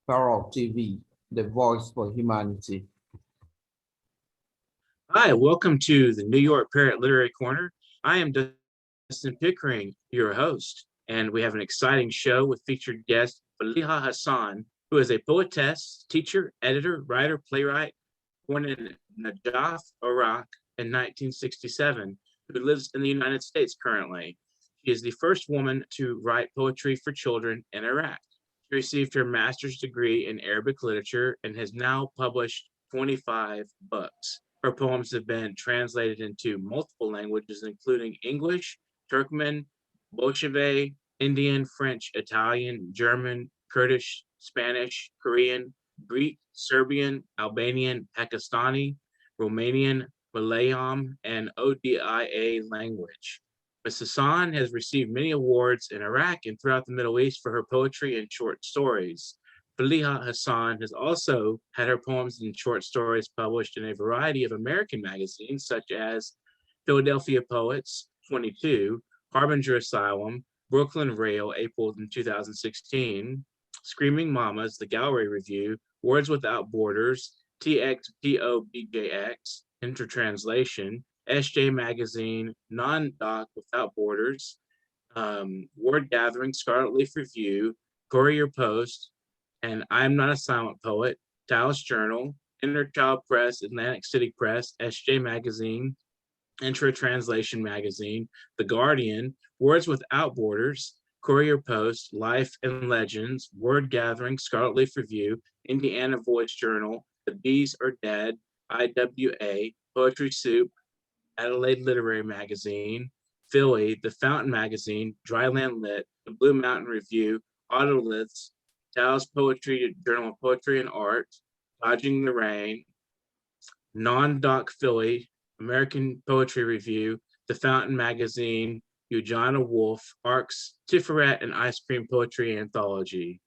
Parrot TV, the voice for humanity. Hi, welcome to the New York Parrot Literary Corner. I am Dustin Pickering, your host, and we have an exciting show with featured guest Faleeha Hassan, who is a poetess, teacher, editor, writer, playwright, born in Najaf, Iraq in 1967, who lives in the United States currently. She is the first woman to write poetry for children in Iraq. She received her master's degree in Arabic literature and has now published 25 books. Her poems have been translated into multiple languages, including English, Turkmen, Bolshevik, Indian, French, Italian, German, Kurdish, Spanish, Korean, Greek, Serbian, Albanian, Pakistani, Romanian, Malayalam, and ODIA language. Ms. Hassan has received many awards in Iraq and throughout the Middle East for her poetry and short stories. Faleeha Hassan has also had her poems and short stories published in a variety of American magazines, such as Philadelphia Poets 22, Harbinger Asylum, Brooklyn Rail, April in 2016, Screaming Mamas, The Gallery Review, Words Without Borders, TXPOBJX, Intertranslation, SJ Magazine, Non-Doc Without Borders, Word Gathering, Scarlet Leaf Review, Courier Post, and I'm Not a Silent Poet, Dallas Journal, Inner Child Press, Atlantic City Press, SJ Magazine, Intra Translation Magazine, The Guardian, Words Without Borders, Courier Post, Life and Legends, Word Gathering, Scarlet Leaf Review, Indiana Voice Journal, The Bees Are Dead, IWA, Poetry Soup, Adelaide Literary Magazine, Philly, The Fountain Magazine, Dryland Lit, The Blue Mountain Review, Autoliths, Dallas Poetry Journal of Poetry and Art, Dodging the Rain, Non-Doc Philly, American Poetry Review, The Fountain Magazine, Eugenia Wolf, Arcs, Tiferet and Ice Cream Poetry Anthology,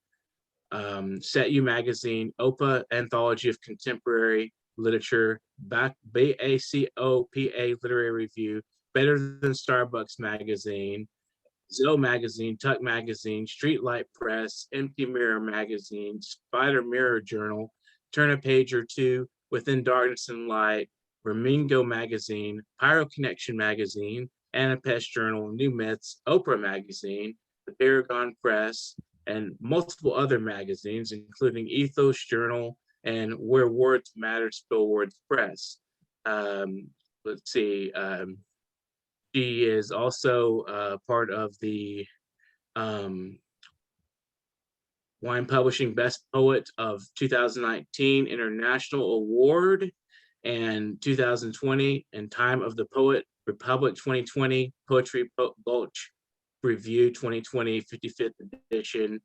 Set You Magazine, OPA Anthology of Contemporary Literature, BACOPA Literary Review, Better Than Starbucks Magazine, Zoe Magazine, Tuck Magazine, Streetlight Press, Empty Mirror Magazine, Spider Mirror Journal, Turn a Page or Two, Within Darkness and Light, Ramingo Magazine, Pyro Connection Magazine, Anapest Journal, New Myths, Oprah Magazine, the Paragon Press, and multiple other magazines, including Ethos Journal and Where Words Matter, Spill Words Press. Let's see. She is also part of the um, Wine Publishing Best Poet of 2019 International Award and 2020 and Time of the Poet Republic 2020 Poetry Gulch Review 2020 55th edition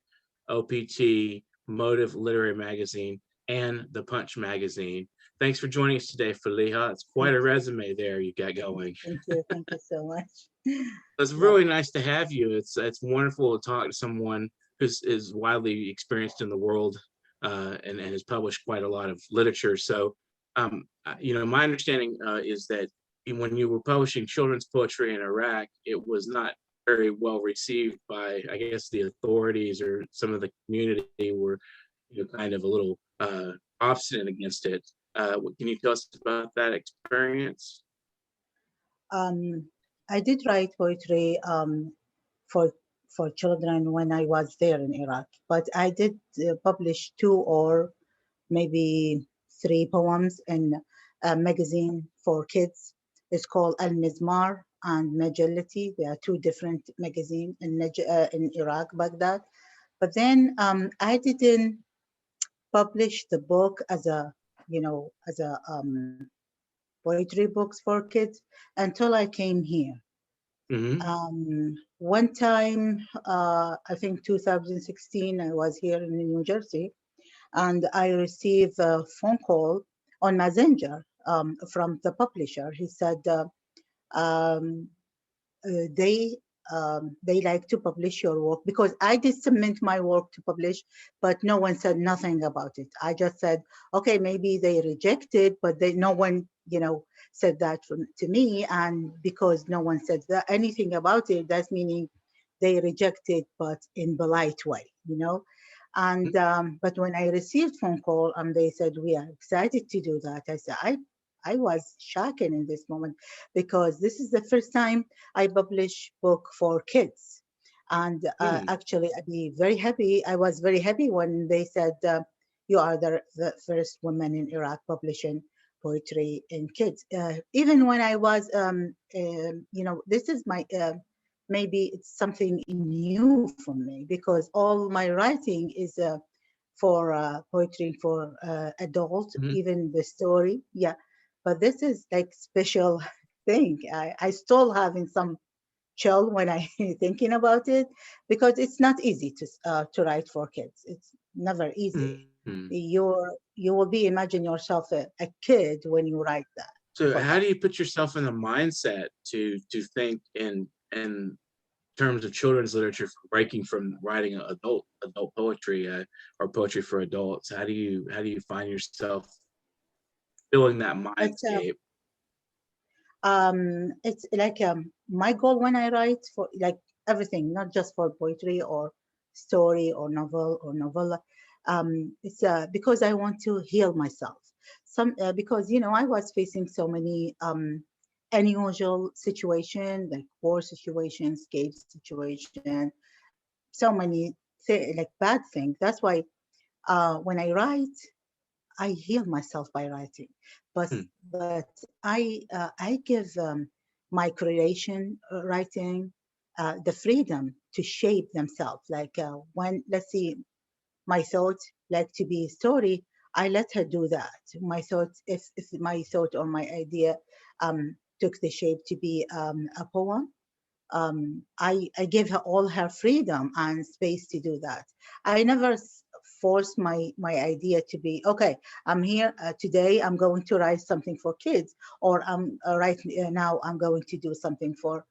OPT Motive Literary Magazine and the Punch Magazine. Thanks for joining us today, Faleeha. It's quite Thank a you. resume there you got going. Thank you. Thank you so much. It's Yeah. really nice to have you. It's wonderful to talk to someone who's is widely experienced in the world and has published quite a lot of literature. So, my understanding is that when you were publishing children's poetry in Iraq, it was not very well received by, I guess, the authorities or some of the community were, kind of a little obstinate against it. Can you tell us about that experience? Um, I did write poetry for for children when I was there in Iraq, but I did publish two or maybe three poems in a magazine for kids. It's called Al Mizmar and Majallati. They are two different magazines in Iraq, Baghdad. But then I didn't publish the book as a, as a poetry books for kids until I came here. Mm-hmm. One time, I think 2016, I was here in New Jersey, and I received a phone call on Messenger from the publisher. He said um, they they like to publish your work because I did submit my work to publish, but no one said nothing about it. I just said, okay, maybe they rejected, but no one, said that to me. And because no one said anything about it, that's meaning they rejected, but in polite way. And but when I received phone call and they said we are excited to do that, I said I was shaken in this moment because this is the first time I publish book for kids, and actually I'd be very happy. I was very happy when they said you are the first woman in Iraq publishing poetry in kids. Even when I was, this is my. Maybe it's something new for me because all my writing is for poetry for adults, even the story. Yeah, but this is like special thing. I still having some chill when I thinking about it because it's not easy to write for kids. It's never easy. You will be imagine yourself a kid when you write that. So how do you put yourself in the mindset to think in terms of children's literature, breaking from writing adult poetry or poetry for adults? How do you find yourself filling that mindscape? It's like my goal when I write for like everything, not just for poetry or story or novel or novella. It's because I want to heal myself. Because I was facing so many unusual situation, like war situation, escape situation, so many like bad things. That's why when I write, I heal myself by writing, but I give my creation writing the freedom to shape themselves. Like when let's see, my thoughts like to be story, I let her do that. My thoughts, if my thought or my idea took the shape to be a poem, I give her all her freedom and space to do that. I never force my idea to be okay. I'm here today. I'm going to write something for kids, or I'm right now. I'm going to do something for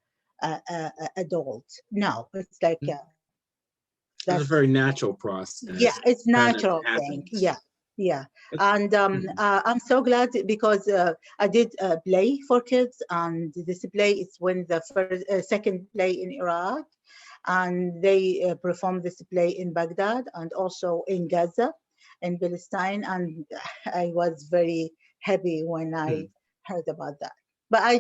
adults. No, it's like It's a very natural process. Yeah, it's natural thing. Happens. Yeah. And I'm so glad because I did a play for kids, and this play is when the second play in Iraq, and they performed this play in Baghdad and also in Gaza, in Palestine, and I was very happy when I heard about that. But I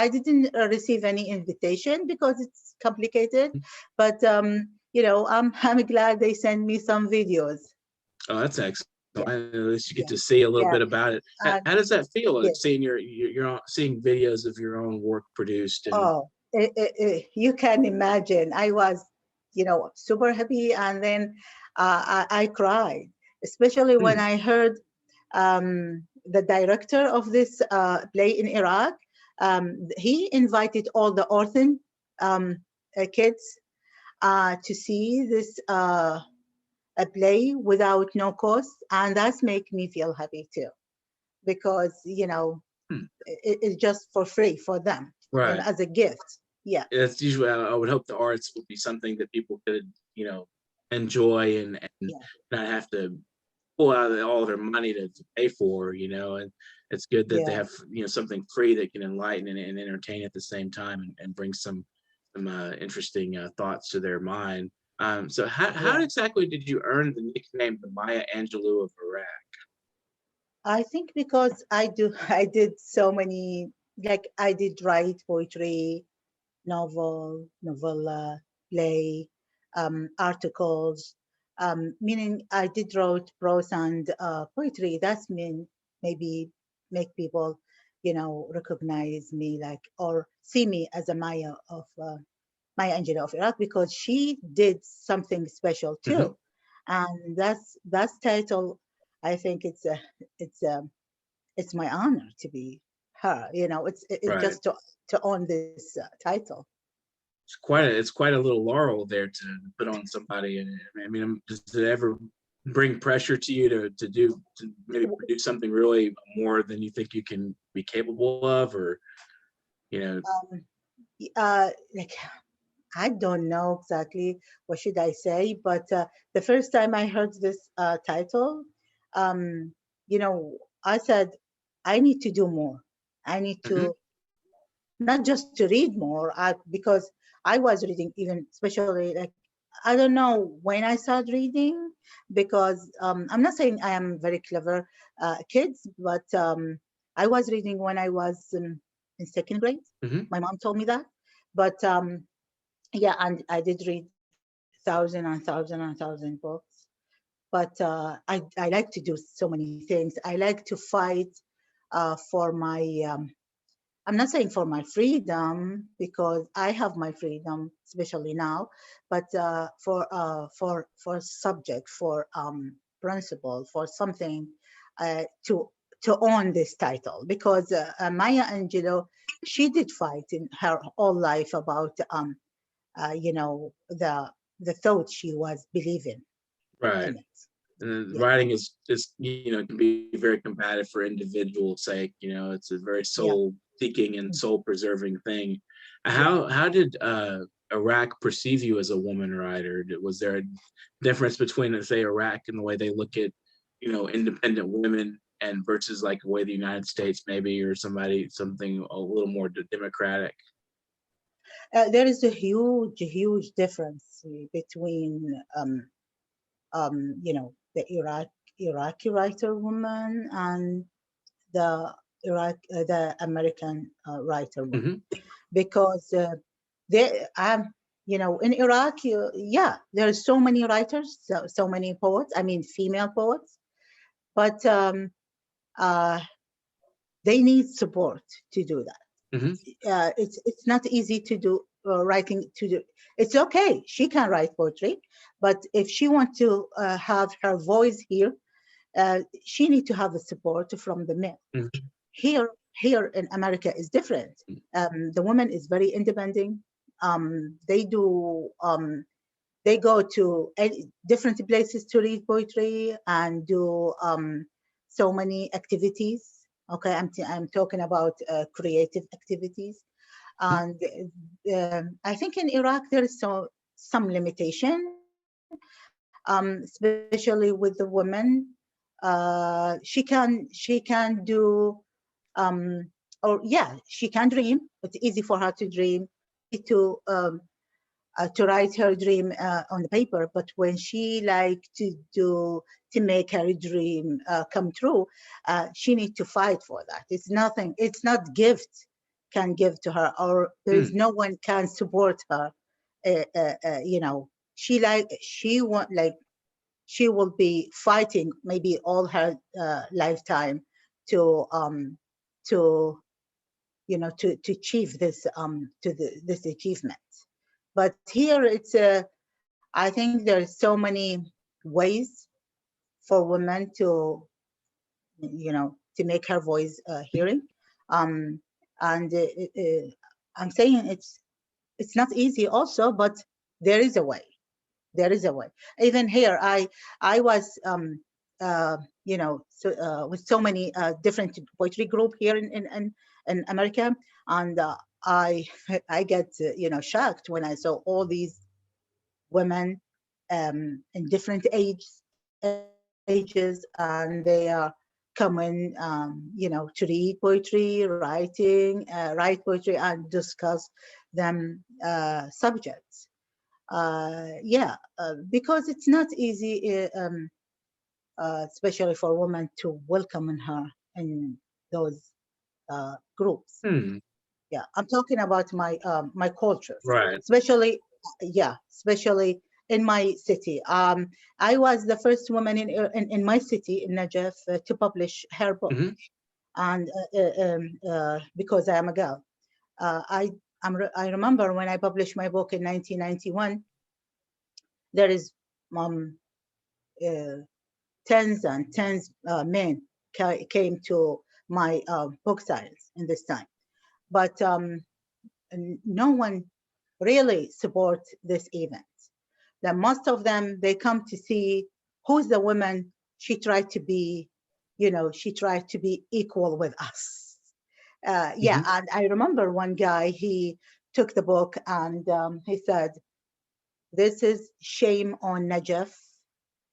didn't receive any invitation because it's complicated. But I'm glad they sent me some videos. Oh, that's excellent. At least you get to see a little bit about it. How does that feel? Like seeing seeing videos of your own work produced? And You can imagine. I was, super happy, and then I cried, especially when I heard the director of this play in Iraq. He invited all the orphan kids to see this a play without no cost, and that's make me feel happy too, because it's just for free for them, right, as a gift. Yeah, it's usually, I would hope the arts would be something that people could enjoy and not have to pull out all their money to pay for, and it's good that they have something free that can enlighten and entertain at the same time, and bring some interesting thoughts to their mind. So how exactly did you earn the nickname the Maya Angelou of Iraq? I think because I did so many, like I did write poetry, novella, play, articles, meaning I did wrote prose and poetry. That's mean maybe make people, recognize me like or see me as a Maya of Maya Angelou of Iraq, because she did something special too, and that's title. I think it's my honor to be her. It's just to own this title. It's quite a little laurel there to put on somebody. And I mean, does it ever bring pressure to you to maybe produce something really more than you think you can be capable of, or like I don't know exactly what should I say, but the first time I heard this title, um, I said I need to do more. I need to not just to read more, because I was reading, even especially like I don't know when I started reading, because I'm not saying I am very clever kids, but I was reading when I was in second grade. Mhm. My mom told me that. But yeah, and I did read thousand and thousand and thousand books. But I like to do so many things. I like to fight for my I'm not saying for my freedom, because I have my freedom, especially now, but for subject, for principle, for something to own this title. Because Maya Angelou, she did fight in her whole life about the thought she was believing Right. in it. And Yeah, writing is can be very combative for individuals' sake. It's a very yeah, soul seeking and soul preserving thing. yeah. How did Iraq perceive you as a woman writer? Was there a difference between, say, Iraq and the way they look at independent women and versus like the way the United States maybe, or something a little more democratic? There is a huge difference between the Iraqi writer woman and the American writer woman, Hmm. because they in Iraq, yeah, there are so many writers, so many poets. I mean, female poets, but uh, they need support to do that. Hmm. It's not easy to do writing to do. It's okay, she can write poetry, but if she wants to have her voice here, she need to have the support from the men. Hmm. Here in America is different. The woman is very independent. They go to different places to read poetry and do so many activities. Okay, I'm talking about creative activities. And I think in Iraq there is some limitation, especially with the woman. She can do or yeah, she can dream. It's easy for her to dream, easy to write her dream on the paper. But when she like to make her dream come true, she needs to fight for that. It's nothing. It's not gift can give to her, or there is no one can support her. She want like she will be fighting maybe all her lifetime to to to achieve this achievement. But here it's I think there's so many ways for women to make her voice hearing, um, and I'm saying it's not easy also, but there is a way. There is a way. Even here, I was with so many different poetry group here in America, and I I get shocked when I saw all these women in different ages, and they are coming, to read poetry, write poetry, and discuss them subjects. Because it's not easy, especially for women to welcome in her in those groups. Hmm. Yeah, I'm talking about my cultures, Right. especially especially in my city. I was the first woman in my city in Najaf to publish her book, Hmm. and because I am a girl, I remember when I published my book in 1991. There is um, uh, tens and tens men came to my book science in this time, but no one really support this event. That most of them they come to see who's the woman. She tried to be, she tried to be equal with us. Yeah, Hmm. and I remember one guy, he took the book and he said, "This is shame on Najaf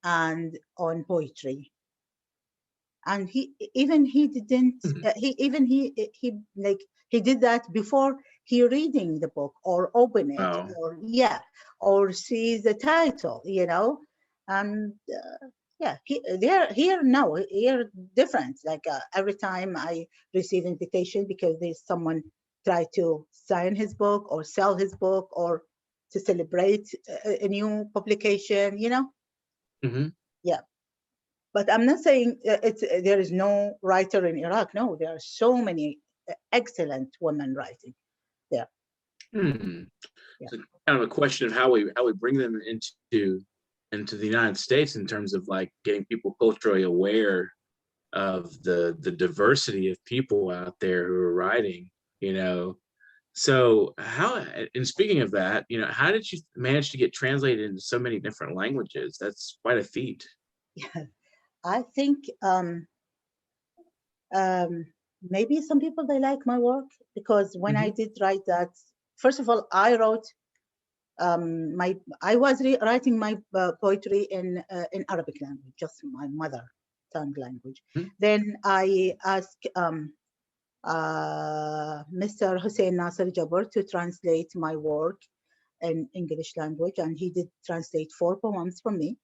and on poetry." And he didn't Hmm. he did that before he reading the book or open it, Wow. or yeah, or see the title. And yeah, they're here now. Here different. Like every time I receive invitation because there's someone try to sign his book or sell his book or to celebrate a new publication. Hmm. Yeah. But I'm not saying there is no writer in Iraq. No, there are so many excellent women writing there. Hmm. Yeah. So kind of a question of how we bring them into the United States in terms of like getting people culturally aware of the diversity of people out there who are writing, you know. So how, and speaking of that, how did you manage to get translated into so many different languages? That's quite a feat. Yeah. I think um, maybe some people they like my work because when I Hmm. did write that, first of all, I wrote I was writing my poetry in Arabic language, just my mother tongue language. Then I asked Mr. Hussein Nasser Jabbar to translate my work in English language, and he did translate 4 poems for me.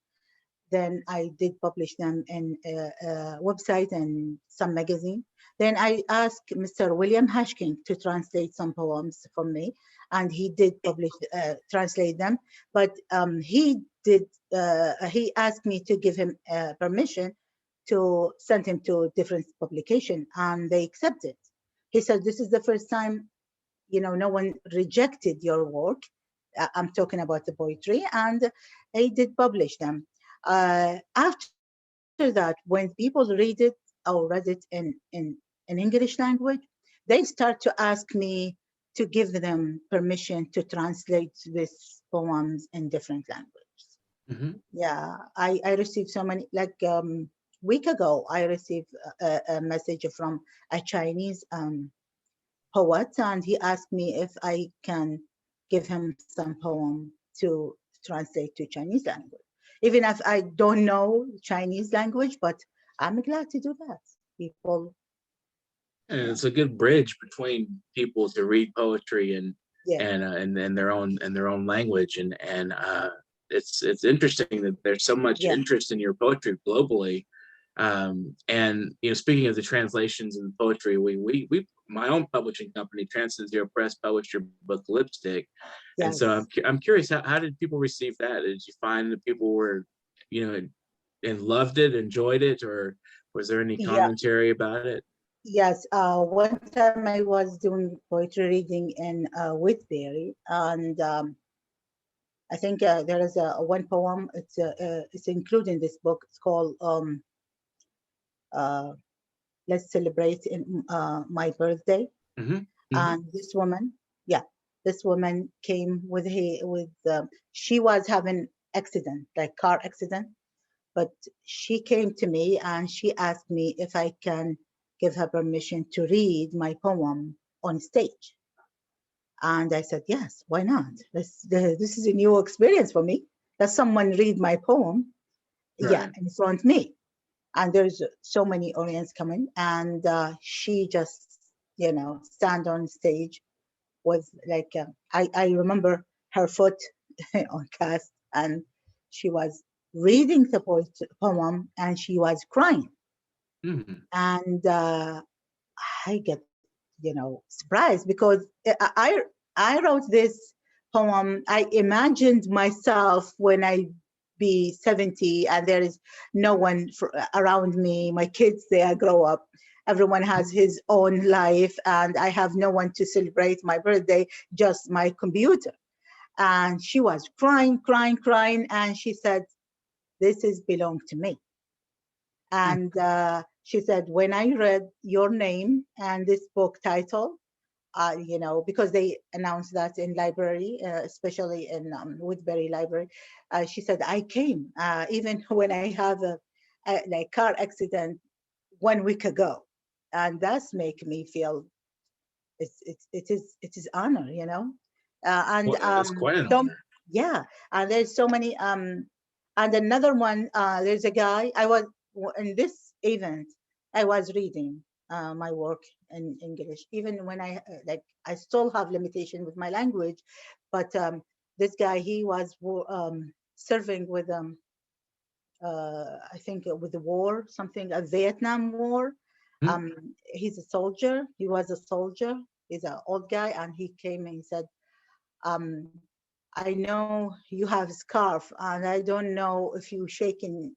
Then I did publish them in a website and some magazine. Then I asked Mr. William Hashking to translate some poems for me, and he did translate them. But he asked me to give him permission to send him to different publication, and they accepted. He said, "This is the first time, no one rejected your work." I'm talking about the poetry, and he did publish them. After that, when people read it or read it in English language, they start to ask me to give them permission to translate these poems in different languages. Hmm. Yeah, I received so many, like week ago, I received a message from a Chinese poet, and he asked me if I can give him some poem to translate to Chinese language. Even if I don't know Chinese language, but I'm glad to do that. People, And yeah, it's a good bridge between people to read poetry yeah, and their own language, and it's interesting that there's so much yeah, interest in your poetry globally. And speaking of the translations and poetry, we my own publishing company, Transcend Zero Press, published your book Lipstick, and so yes, I'm curious, how did people receive that? Did you find that people were, you know, and loved it, enjoyed it, or was there any yeah, commentary about it? yes. One time I was doing poetry reading in Whitberry, and I think there is a one poem. It's included in this book. It's called uh, "Let's Celebrate in My Birthday." Hmm. Hmm. And this woman, yeah, this woman came with she was having accident, like car accident, but she came to me and she asked me if I can give her permission to read my poem on stage. And I said, yes, why not? This is a new experience for me. Let someone read my poem, yeah, Right. in front of me. And there's so many audience coming, and she just, stand on stage with like I remember her foot on cast, and she was reading the poem, and she was crying, Hmm. and I get surprised because I wrote this poem. I imagined myself when I be 70 and there is no one around me. My kids, they grow up. Everyone has his own life, and I have no one to celebrate my birthday, just my computer. And she was crying, crying, crying, and she said, "This is belong to me." And she said, when I read your name and this book title, because they announced that in library, especially in Woodbury Library. She said, I came, even when I have a like car accident 1 week ago. And that's make me feel it is honor, and Well, it's quite an so honor. yeah, and there's so many and another one, there's a guy I was in this event. I was reading my work in English, even when I still have limitation with my language, but this guy, he was serving with I think with the war, something, a Vietnam War. Mhm. He's a soldier. He was a soldier. He's an old guy, and he came and he said, um, I know you have a scarf, and I don't know if you shaking,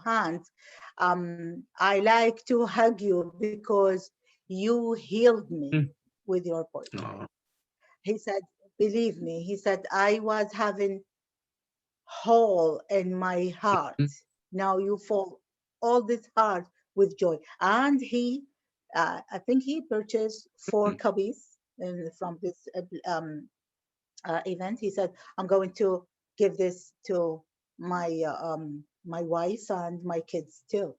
hands. I like to hug you because you healed me Mm. with your poetry. Aw. He said, believe me, he said, I was having hole in my heart. Mhm. Now you fill all this heart with joy. And I think he purchased 4 copies from this event. He said, I'm going to give this to my wife and my kids too.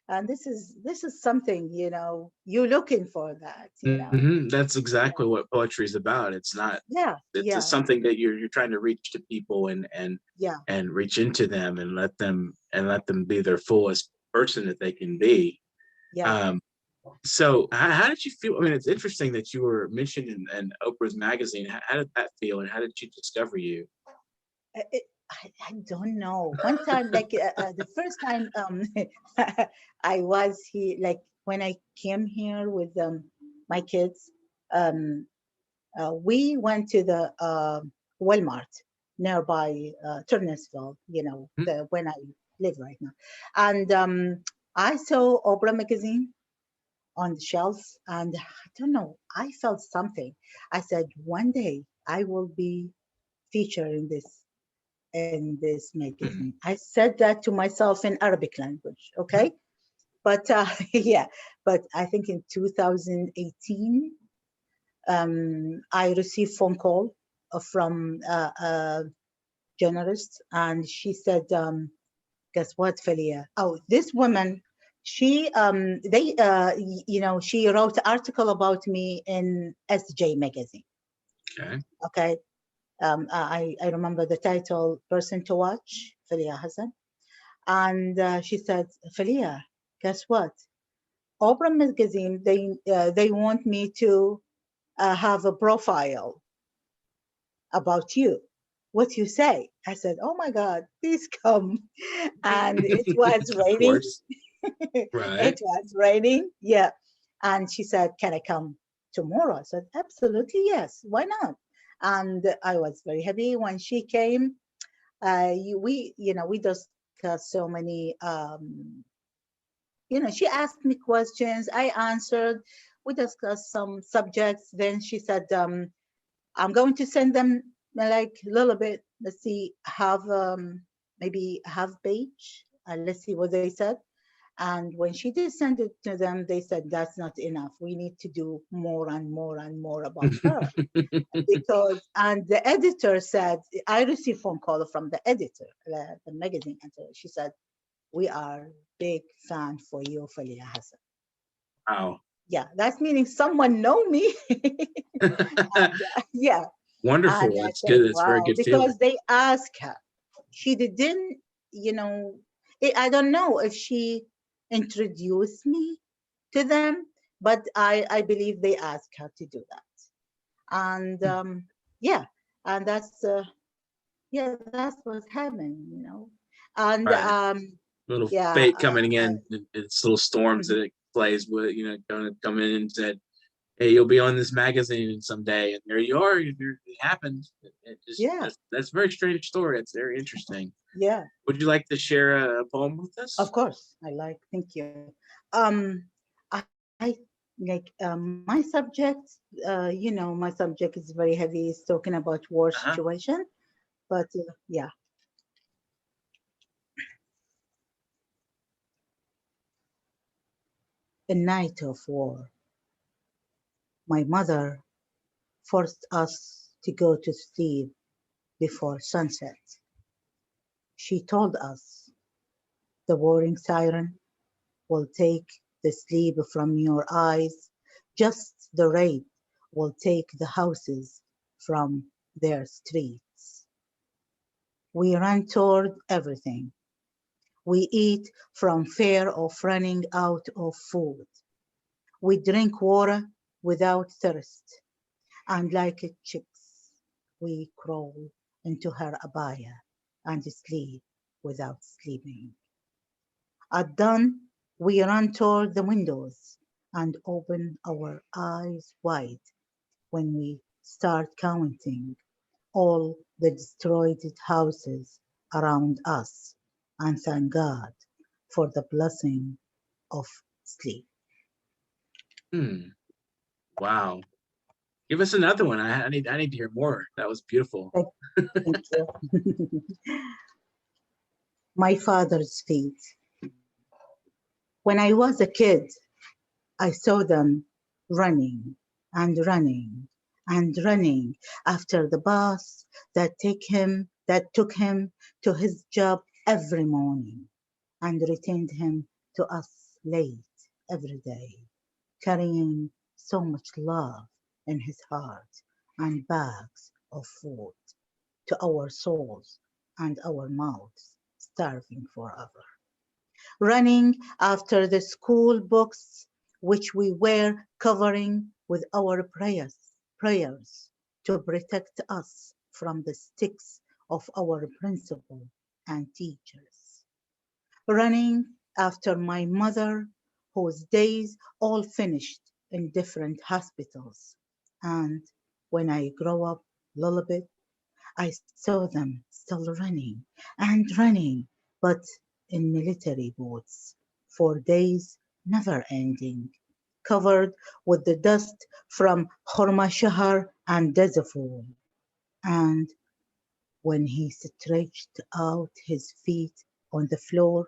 And this is something, you're looking for that. That's exactly what poetry is about. It's not. Yeah, It's yeah, something that you're trying to reach to people yeah, and reach into them and let them be their fullest person that they can be. yeah. Um, so how did you feel? I mean, it's interesting that you were mentioned in Oprah's magazine. How did that feel, and how did she discover you? I don't know. One time, like the first time I was here, like when I came here with my kids, um, we went to the Walmart nearby Turnersville, Mhm. when I live right now. And I saw Oprah Magazine on the shelf, and I don't know, I felt something. I said, one day I will be featured in this magazine. I said that to myself in Arabic language, okay? But yeah, but I think in 2018, I received phone call from a journalist, and she said, "Guess what, Faleeha? Oh, this woman, she wrote an article about me in SJ magazine. Okay. Okay, I remember the title, "Person to Watch," Faleeha Hassan, and she said, "Faleeha, guess what? Oprah magazine, they want me to have a profile about you. What you say?" I said, "Oh my God, please come." And it was Of raining. course. It Right. was raining. Yeah. And she said, "Can I come tomorrow?" I said, "Absolutely, yes. Why not?" And I was very happy when she came. We discussed so many, she asked me questions. I answered. We discussed some subjects. Then she said, I'm going to send them like a little bit. Let's see, have maybe half page. Let's see what they said. And when she did send it to them, they said that's not enough. We need to do more and more and more about her and the editor said, I received phone call from the editor, the magazine editor. She said, "We are big fan for you, Faleeha Hassan." Wow. Yeah, that's meaning someone know me. And yeah. And Wonderful. I It's said, good. It's a very wow, good feeling. because they asked her. She didn't, you know, I don't know if she introduced me to them, but I believe they asked her to do that. And yeah, and that's what happened. And Right. Little yeah, fate coming in. It's little storms that mhm, it plays with, going to come in and said, "Hey, you'll be on this magazine someday," and there you are. It happened. It just yeah, that's a very strange story. It's very interesting. yeah, Would you like to share a poem with of us? course. Thank you. I like my subject, my subject is very heavy. It's talking about war Uh-huh. situation, but yeah, a night of war. My mother forced us to go to sleep before sunset. She told us the warring siren will take the sleep from your eyes, just the rain will take the houses from their streets. We run toward everything. We eat from fear of running out of food. We drink water without thirst, and like chicks, we crawl into her abaya and sleep without sleeping. At dawn, we run toward the windows and open our eyes wide when we start counting all the destroyed houses around us and thank God for the blessing of sleep. Wow. Give us another one. I need to hear more. That was beautiful. Thank you. My father's feet. When I was a kid, I saw them running and running and running after the bus that took him to his job every morning and returned him to us late every day, carrying so much love in his heart and bags of food to our souls and our mouths starving forever. Running after the school books which we were covering with our prayers to protect us from the sticks of our principal and teachers. Running after my mother, whose days all finished in different hospitals. And when I grow up a little bit, I saw them still running and running, but in military boots, for days never ending, covered with the dust from Hormashahar and Dazafur. And when he stretched out his feet on the floor,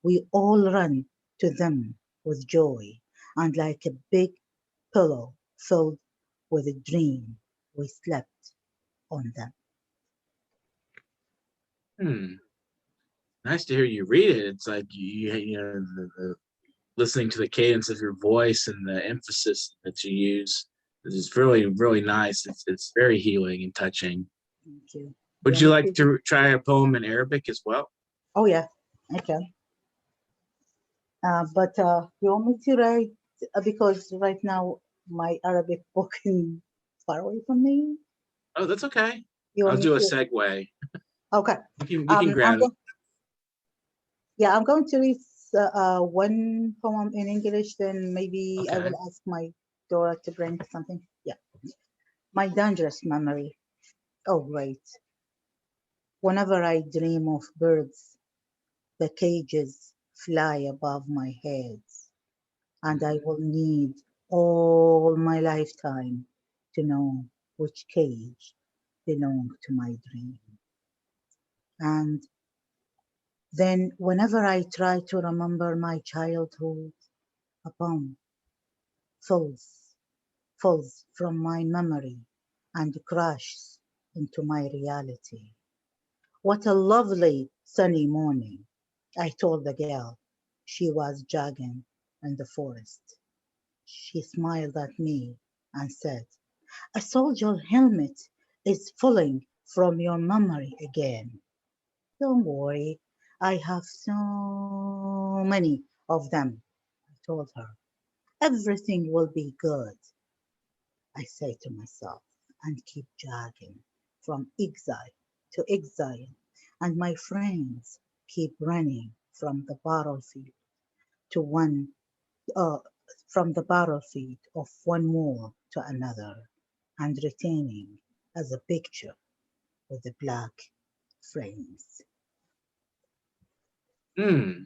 we all ran to them with joy and like a big pillow filled with a dream, we slept on them. Nice to hear you read it. It's like you know the listening to the cadence of your voice and the emphasis that you use is really nice. It's very healing and touching. Thank you. Would you like to try a poem in Arabic as well? Oh yeah, I can. But you want me to write because right now my Arabic book is far away from me. Oh, that's okay. You I'll want me do a to? segue. Okay. You can grab it. I'm going to read one poem in English. Then maybe I will ask my daughter to bring something. Yeah. My dangerous memory. Oh wait. Whenever I dream of birds, the cages fly above my head, and I will need all my lifetime to know which cage belonged to my dream. And then whenever I try to remember my childhood, a bomb falls, falls from my memory and crashes into my reality. What a lovely sunny morning, I told the girl. She was jogging in the forest. She smiled at me and said, a soldier helmet is falling from your memory again. Don't worry, I have so many of them, I told her. Everything will be good, I say to myself, and keep jogging from exile to exile. And my friends keep running from the battlefield to one uh, from the battlefield of one war to another, and retaining as a picture with the black frames. I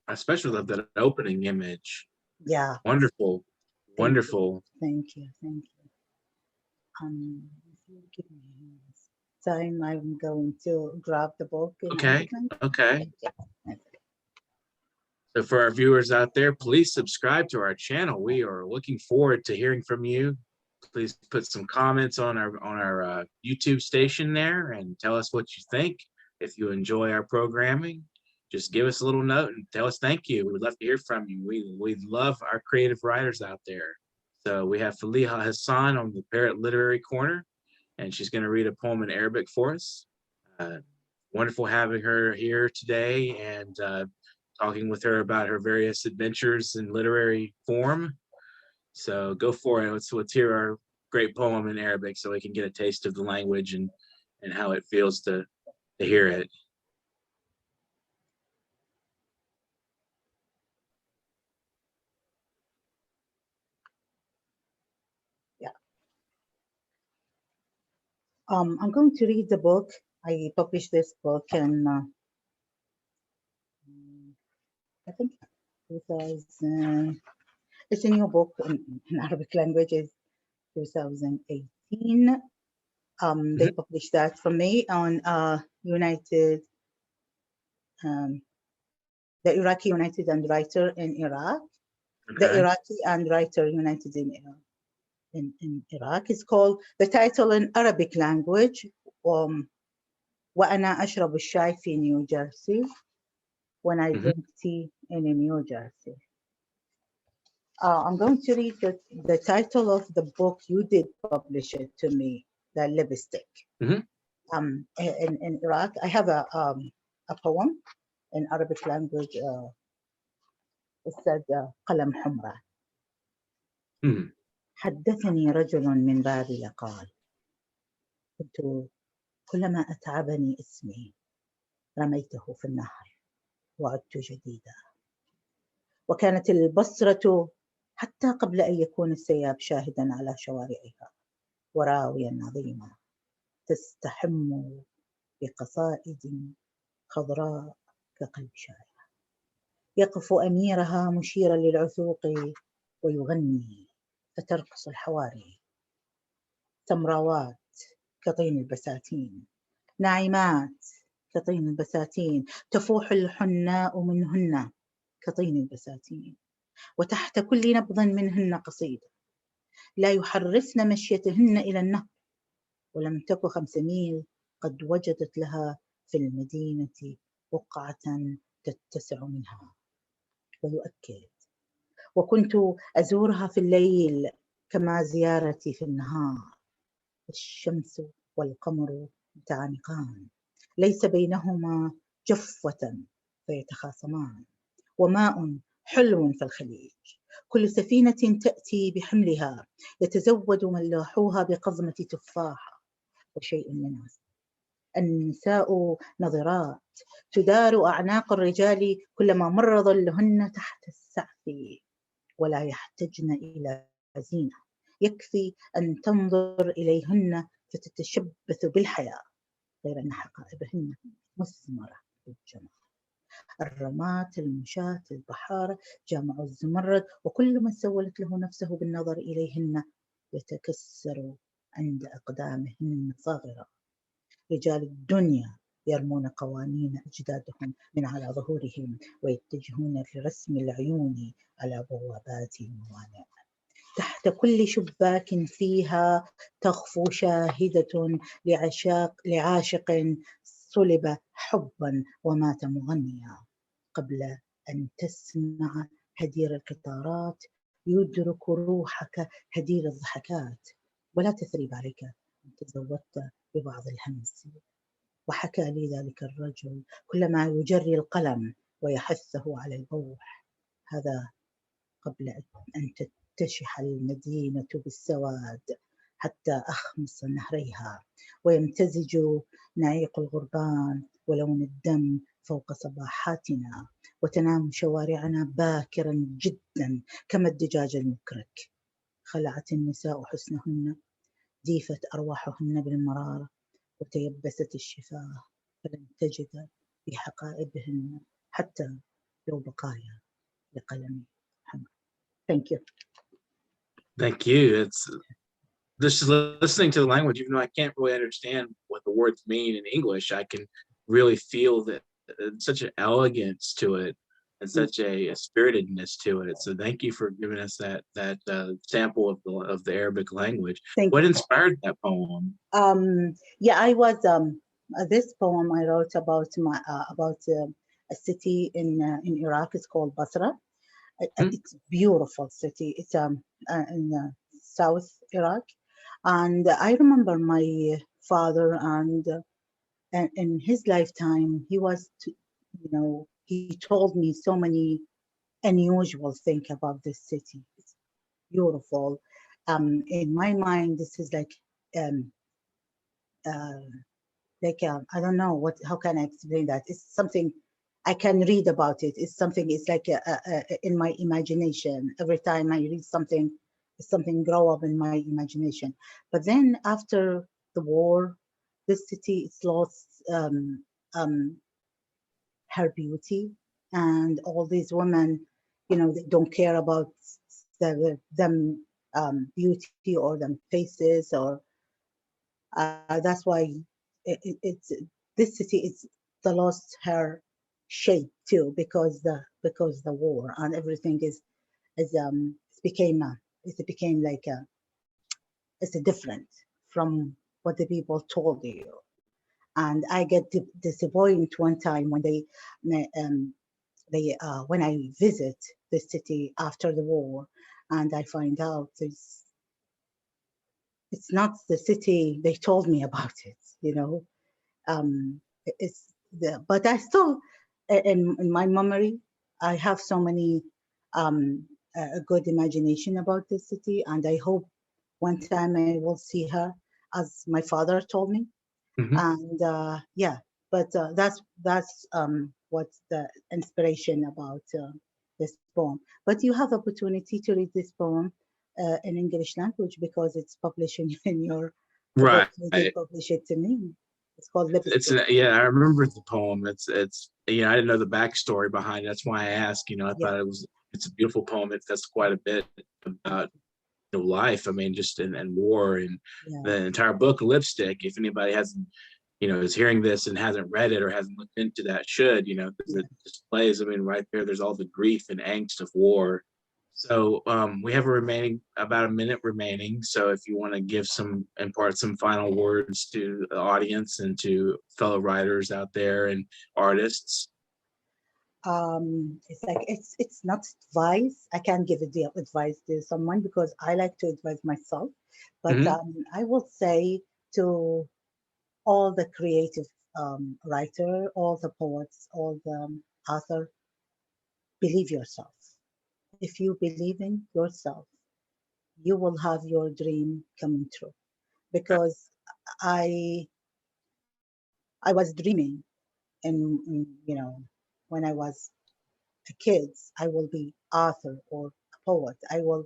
especially love that opening image. Yeah. Wonderful. Thank Wonderful. you. Thank you. Thank you. Give me time. I'm going to grab the book. Okay. Okay. So for our viewers out there, please subscribe to our channel. We are looking forward to hearing from you. Please put some comments on our YouTube station there and tell us what you think. If you enjoy our programming, just give us a little note and tell us thank you. We'd love to hear from you. We love our creative writers out there. So we have Faleeha Hassan on the Parrot Literary Corner, and she's going to read a poem in Arabic for us. Wonderful having her here today and talking with her about her various adventures in literary form. So go for it. Let's hear our great poem in Arabic so we can get a taste of the language and how it feels to hear it. I'm going to read the book. I published this book in, I think, 2000. It's a new book in Arabic language. It's 2018. They published that for me on United, the Iraqi United and Writer in Iraq. The Okay. Iraqi and Writer United in Iraq. In Iraq. It's called, the title in Arabic language, وأنا أشرب الشاي في New Jersey, when I drink tea in New Jersey. I'm going to read the title of the book. You did publish it to me, The Lipstick. In Iraq, I have a poem in Arabic language. It said, قلم حمراء. حدثني رجل من بابل قال كنت كلما أتعبني اسمي رميته في النهر وعدت جديدا. وكانت البصرة حتى قبل أن يكون السياب شاهدا على شوارعها وراويا عظيمة تستحم بقصائد خضراء كقلب شاعر. يقف أميرها مشيرا للعثوق ويغني فترقص الحواري. سمراوات كطين البساتين، ناعمات كطين البساتين، تفوح الحناء منهن كطين البساتين، وتحت كل نبض منهن قصيدة لا يحرفن مشيتهن إلى النهر. ولم تك 5 ميل قد وجدت لها في المدينة بقعة تتسع منها. ويؤكد وكنت أزورها في الليل كما زيارتي في النهار. الشمس والقمر متعانقان ليس بينهما جفوة فيتخاصمان. وماء حلو في الخليج، كل سفينة تأتي بحملها يتزود ملاحوها بقزمة تفاحة وشيء من عسل. النساء نظرات تدار أعناق الرجال كلما مر ظلهن تحت السعف، ولا يحتجن إلى زينة، يكفي أن تنظر إليهن فتتشبث بالحياة، غير أن حقائبهن مثمرة بالجمال. الرماة المشاة البحارة جامع الزمرد، وكل من سولت له نفسه بالنظر إليهن يتكسر عند أقدامهن صاغرة. رجال الدنيا يرمون قوانين أجدادهم من على ظهورهم ويتجهون لرسم العيون على بوابات الموانئ. تحت كل شباك فيها تخفو شاهدة لعاشق صلب حبا ومات مغنيا. قبل أن تسمع هدير القطارات يدرك روحك هدير الضحكات. ولا تثريب عليك أن تزودت ببعض الهمس. وحكى لي ذلك الرجل كلما يجري القلم ويحثه على البوح. هذا قبل أن تتشح المدينة بالسواد حتى أخمص نهريها ويمتزج نعيق الغربان ولون الدم فوق صباحاتنا، وتنام شوارعنا باكرا جدا كما الدجاج المكرك. خلعت النساء حسنهن، ديفت أرواحهن بالمرارة، وتيبست الشفاه فلم تجد في حقائبهن حتى لو بقايا لقلم حمر. Thank you. Thank you. It's just listening to the language, even though I can't really understand what the words mean in English, I can really feel that such an elegance to it and such a spiritedness to it. So thank you for giving us that sample of the Arabic language. What inspired that poem? Yeah, I was this poem I wrote about a city in Iraq. It's called Basra. It's a beautiful city. It's in South Iraq, and I remember my father, and in his lifetime he was, he told me so many unusual things about this city. It's beautiful. In my mind, this is like I don't know how can I explain that? It's something I can read about it. It's something, it's like in my imagination. Every time I read something, something grow up in my imagination. But then after the war. This city is lost um, her beauty, and all these women, they don't care about them beauty or them faces, or that's why it's this city is the lost her shape too, because the war and everything is it became like it's a different from what the people told you. And I get disappointed one time when they when I visit the city after the war, and I find out it's not the city they told me about it. It's but I still in my memory I have so many a good imagination about this city, and I hope one time I will see her as my father told me. Mhm. And yeah, but that's what's the inspiration about this poem. But you have opportunity to read this poem in English language because it's published in your book. Right. You did publish it to me. It's called Lipstick. Yeah, I remember the poem. It's I didn't know the backstory behind it. That's why I asked. I Yeah, thought it's a beautiful poem. That's quite a bit about life. I mean, just and war and yeah, the entire book, Lipstick. If anybody hasn't, is hearing this and hasn't read it or hasn't looked into that, should, because yeah. it displays. I mean, right there, there's all the grief and angst of war. So we have about a minute remaining. So if you want to impart some final words to the audience and to fellow writers out there and artists. It's like it's not advice. I can't give advice to someone because I like to advise myself. But Mhm. I will say to all the creative writer, all the poets, all the author, believe yourself. If you believe in yourself, you will have your dream coming true. Because I I was dreaming, and when I was a kid, I will be author or a poet. I will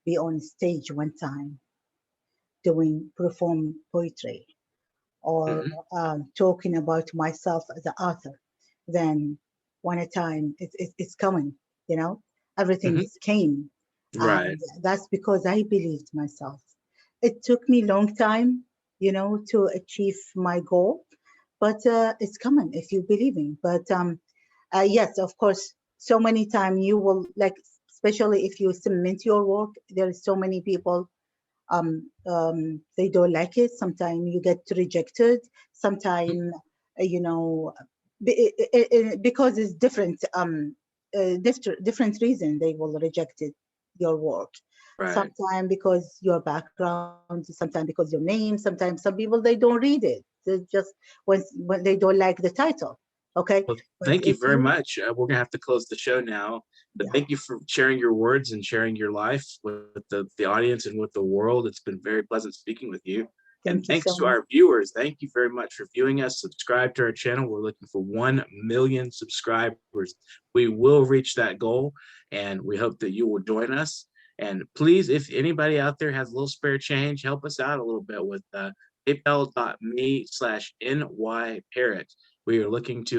be on stage one time doing perform poetry or Mhm. talking about myself as an author. Then one a time it's coming, everything Mhm. is came, Right. and that's because I believed myself. It took me long time, to achieve my goal, but it's coming if you believing. But yes, of course, so many time you will like, especially if you submit your work, there is so many people they don't like it. Sometimes you get rejected. Mhm. Sometimes you know because it's different different reason they will reject it, your work. Right. Sometimes because your background, sometimes because your name. Sometimes some people they don't read it. They just when they don't like the title. Okay, Well, but thank you if very you, much. We're gonna have to close the show now, but yeah, thank you for sharing your words and sharing your life with the audience and with the world. It's been very pleasant speaking with you. And thank you thanks so to much. our viewers. Thank you very much for viewing us. Subscribe to our channel. We're looking for 1 million subscribers. We will reach that goal, and we hope that you will join us. And please, if anybody out there has a little spare change, help us out a little bit with paypal.me/nyparrot. We are looking to